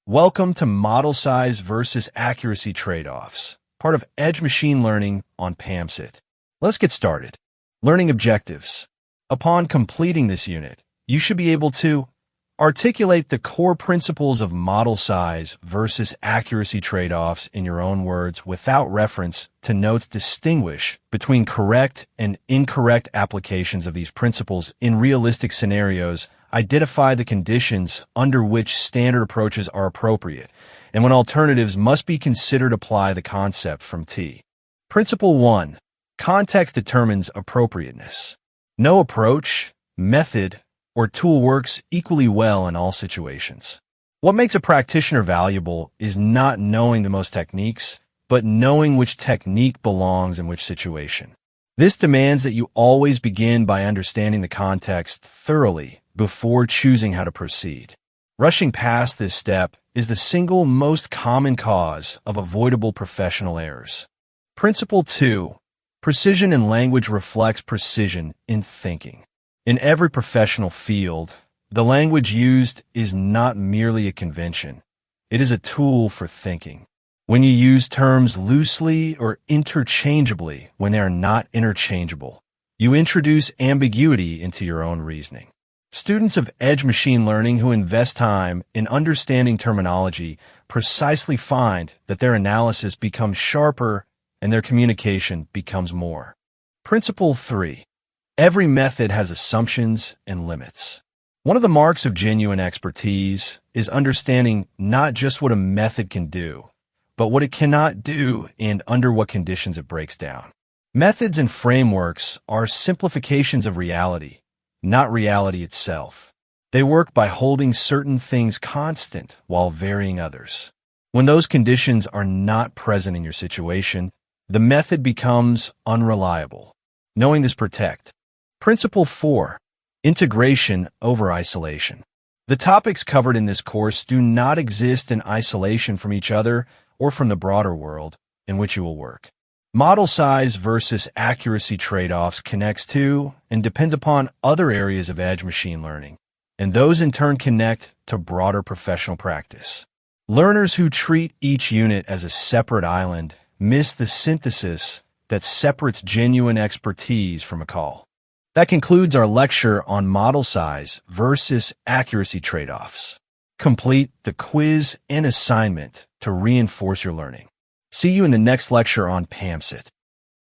Welcome to Model Size versus Accuracy Trade-Offs, part of Edge Machine Learning on PAMCET. Let's get started. Learning objectives. Upon completing this unit, you should be able to articulate the core principles of model size versus accuracy trade-offs in your own words without reference to notes. Distinguish between correct and incorrect applications of these principles in realistic scenarios. Identify the conditions under which standard approaches are appropriate, and when alternatives must be considered. Apply the concept from T. Principle 1. Context determines appropriateness. No approach, method, or tool works equally well in all situations. What makes a practitioner valuable is not knowing the most techniques, but knowing which technique belongs in which situation. This demands that you always begin by understanding the context thoroughly before choosing how to proceed. Rushing past this step is the single most common cause of avoidable professional errors. Principle 2. Precision in language reflects precision in thinking. In every professional field, the language used is not merely a convention. It is a tool for thinking. When you use terms loosely or interchangeably when they are not interchangeable, you introduce ambiguity into your own reasoning. Students of Edge Machine Learning who invest time in understanding terminology precisely find that their analysis becomes sharper and their communication becomes more. Principle 3. Every method has assumptions and limits. One of the marks of genuine expertise is understanding not just what a method can do, but what it cannot do and under what conditions it breaks down. Methods and frameworks are simplifications of reality, not reality itself. They work by holding certain things constant while varying others. When those conditions are not present in your situation, the method becomes unreliable. Knowing this protect. Principle 4. Integration over isolation. The topics covered in this course do not exist in isolation from each other or from the broader world in which you will work. Model size versus accuracy trade-offs connects to and depends upon other areas of edge machine learning, and those in turn connect to broader professional practice. Learners who treat each unit as a separate island miss the synthesis that separates genuine expertise from a call. That concludes our lecture on model size versus accuracy trade-offs. Complete the quiz and assignment to reinforce your learning. See you in the next lecture on PAMCET.